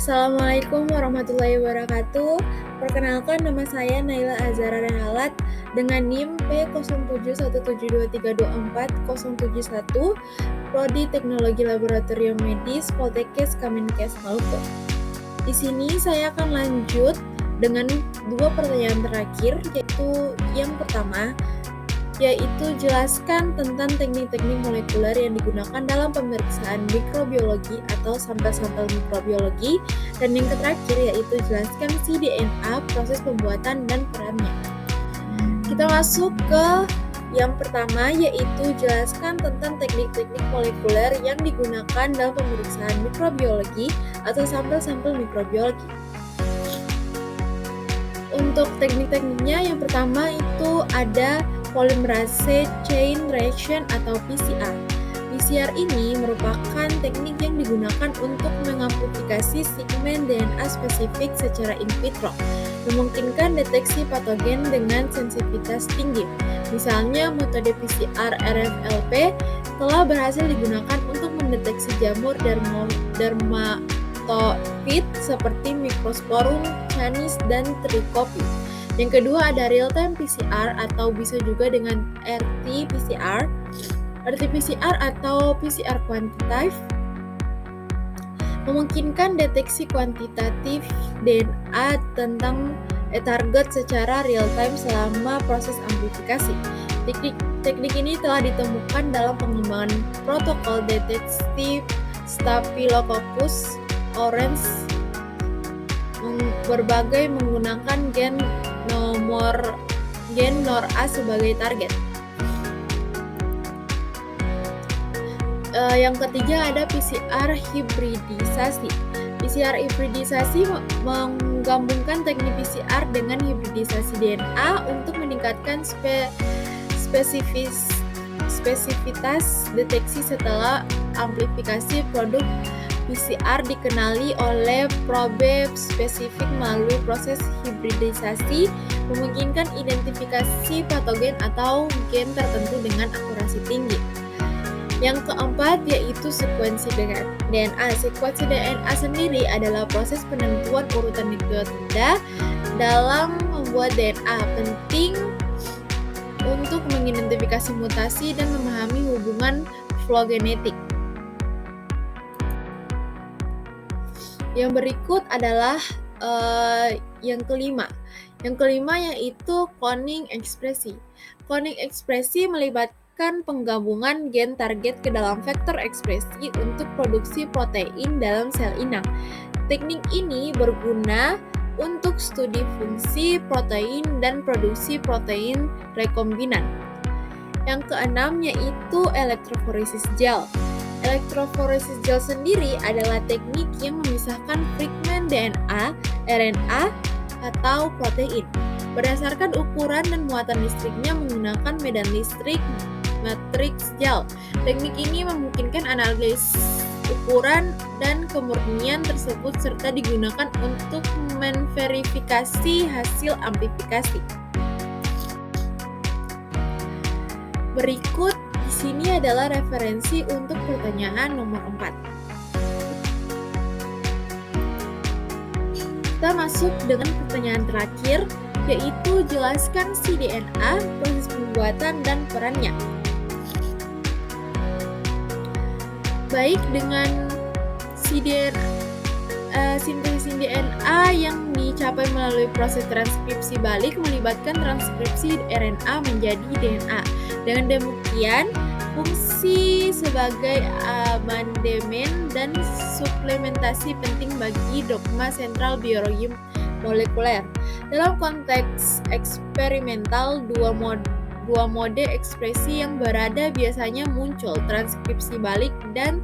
Assalamualaikum warahmatullahi wabarakatuh. Perkenalkan, nama saya Naila Azhara Rehalat dengan NIM P071723247071, Prodi Teknologi Laboratorium Medis Poltekkes Kemenkes Maluku. Di sini saya akan lanjut dengan dua pertanyaan terakhir, yaitu yang pertama, yaitu jelaskan tentang teknik-teknik molekuler yang digunakan dalam pemeriksaan mikrobiologi atau sampel-sampel mikrobiologi, dan yang terakhir yaitu jelaskan cDNA, proses pembuatan dan perannya. Kita masuk ke yang pertama, yaitu jelaskan tentang teknik-teknik molekuler yang digunakan dalam pemeriksaan mikrobiologi atau sampel-sampel mikrobiologi. Untuk teknik-tekniknya, yang pertama itu ada polymerase chain reaction atau PCR. PCR ini merupakan teknik yang digunakan untuk mengamplifikasi segmen DNA spesifik secara in vitro, memungkinkan deteksi patogen dengan sensitivitas tinggi. Misalnya, metode PCR RFLP telah berhasil digunakan untuk mendeteksi jamur dermatofit seperti Microsporum canis dan Trichoepis. Yang kedua ada real-time PCR atau bisa juga dengan RT-PCR. RT-PCR atau PCR kuantitatif memungkinkan deteksi kuantitatif DNA tentang target secara real-time selama proses amplifikasi. Teknik ini telah ditemukan dalam pengembangan protokol deteksi Staphylococcus aureus berbagai menggunakan gen NOR-A sebagai target. Yang ketiga ada PCR hibridisasi. PCR hibridisasi menggabungkan teknik PCR dengan hibridisasi DNA untuk meningkatkan spesifitas deteksi setelah amplifikasi. Produk PCR dikenali oleh probe spesifik melalui proses hibridisasi, memungkinkan identifikasi patogen atau gen tertentu dengan akurasi tinggi. Yang keempat yaitu sekuensi DNA. Sekuensi DNA sendiri adalah proses penentuan urutan nukleotida dalam membuat DNA, penting untuk mengidentifikasi mutasi dan memahami hubungan filogenetik. Yang berikut adalah yang kelima. Yang kelima yaitu cloning ekspresi. Cloning ekspresi melibatkan penggabungan gen target ke dalam vektor ekspresi untuk produksi protein dalam sel inang. Teknik ini berguna untuk studi fungsi protein dan produksi protein rekombinan. Yang keenam yaitu elektroforesis gel. Elektroforesis gel sendiri adalah teknik yang memisahkan fragmen DNA, RNA, atau protein berdasarkan ukuran dan muatan listriknya menggunakan medan listrik matriks gel. Teknik ini memungkinkan analisis ukuran dan kemurnian tersebut serta digunakan untuk memverifikasi hasil amplifikasi. Berikut di sini adalah referensi untuk pertanyaan nomor 4. Kita masuk dengan pertanyaan terakhir, yaitu jelaskan cDNA, proses pembuatan dan perannya. Baik, dengan sintesis DNA yang dicapai melalui proses transkripsi balik melibatkan transkripsi RNA menjadi DNA. Dengan demikian, fungsi sebagai amandemen dan suplementasi penting bagi dogma sentral biologi molekuler. Dalam konteks eksperimental, dua mode ekspresi yang berada biasanya muncul, transkripsi balik dan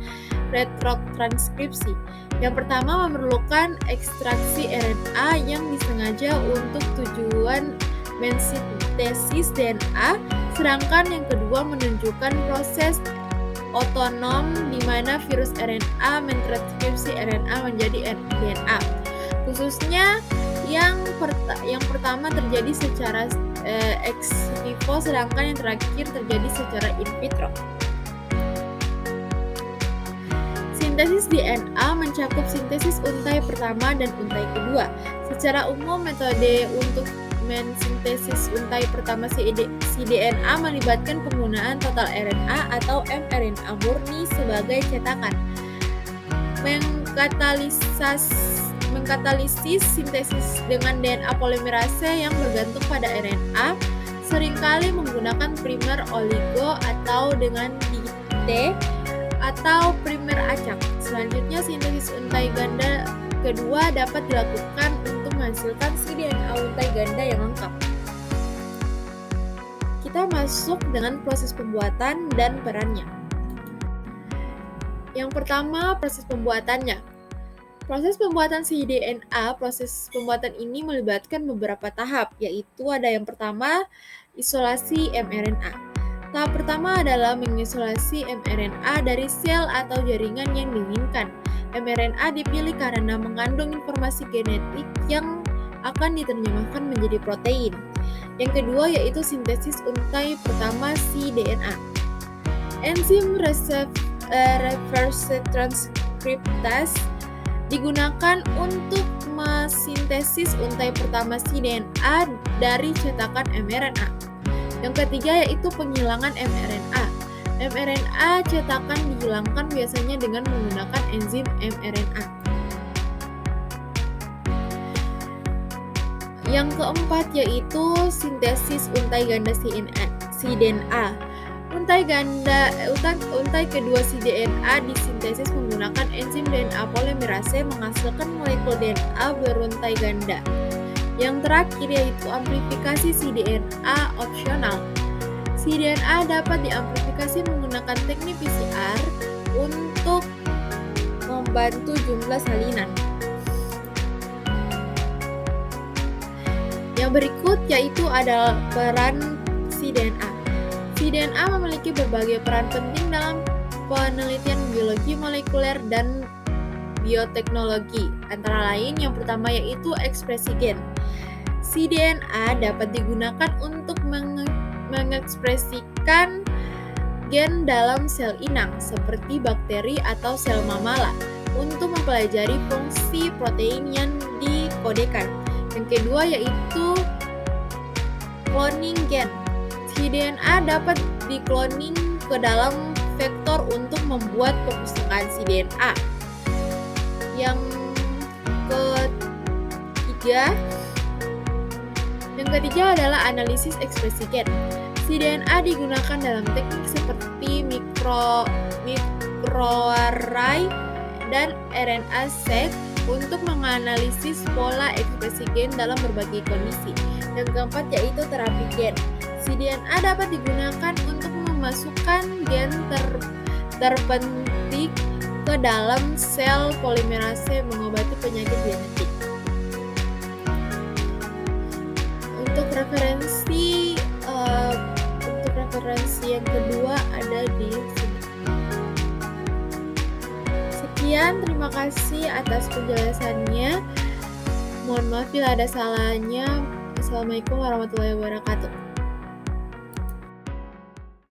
retrotranskripsi. Yang pertama memerlukan ekstraksi RNA yang disengaja untuk tujuan mensintesis DNA, sedangkan yang kedua menunjukkan proses otonom di mana virus RNA mentranskripsi RNA menjadi DNA. Khususnya yang pertama terjadi secara ex vivo, sedangkan yang terakhir terjadi secara in vitro. Sintesis DNA mencakup sintesis untai pertama dan untai kedua. Secara umum, metode untuk mensintesis untai pertama cDNA melibatkan penggunaan total RNA atau mRNA murni sebagai cetakan. Mengkatalisis sintesis dengan DNA polimerase yang bergantung pada RNA seringkali menggunakan primer oligo atau dengan DT atau primer acak. Selanjutnya, sintesis untai ganda kedua dapat dilakukan untuk menghasilkan cDNA untai ganda yang lengkap. Kita masuk dengan proses pembuatan dan perannya. Yang pertama, proses pembuatannya. Proses pembuatan cDNA, proses pembuatan ini melibatkan beberapa tahap, yaitu ada yang pertama, isolasi mRNA. Tahap pertama adalah mengisolasi mRNA dari sel atau jaringan yang diinginkan. mRNA dipilih karena mengandung informasi genetik yang akan diterjemahkan menjadi protein. Yang kedua yaitu sintesis untai pertama cDNA. Enzim reverse transkriptase digunakan untuk mesintesis untai pertama cDNA dari cetakan mRNA. Yang ketiga yaitu penghilangan mRNA. mRNA cetakan dihilangkan biasanya dengan menggunakan enzim mRNA. Yang keempat yaitu sintesis untai ganda cDNA. Untai kedua cDNA disintesis menggunakan enzim DNA polimerase menghasilkan molekul DNA beruntai ganda. Yang terakhir yaitu amplifikasi cDNA opsional. cDNA dapat diamplifikasi menggunakan teknik PCR untuk membantu jumlah salinan. Yang berikut yaitu adalah peran cDNA. cDNA memiliki berbagai peran penting dalam penelitian biologi molekuler dan bioteknologi. Antara lain yang pertama yaitu ekspresi gen. cDNA dapat digunakan untuk mengekspresikan gen dalam sel inang seperti bakteri atau sel mammalia untuk mempelajari fungsi protein yang dikodekan. Yang kedua yaitu cloning gen. cDNA dapat dikloning ke dalam vektor untuk membuat perpustakaan cDNA. Yang ketiga adalah analisis ekspresi gen. cDNA digunakan dalam teknik seperti microarray dan RNA-seq untuk menganalisis pola ekspresi gen dalam berbagai kondisi. Yang keempat yaitu terapi gen. cDNA dapat digunakan untuk memasukkan gen terpenting ke dalam sel polimerase mengobati penyakit genetik. Untuk referensi yang kedua ada di sini. Sekian, terima kasih atas penjelasannya. Mohon maaf bila ada salahnya. Assalamualaikum warahmatullahi wabarakatuh.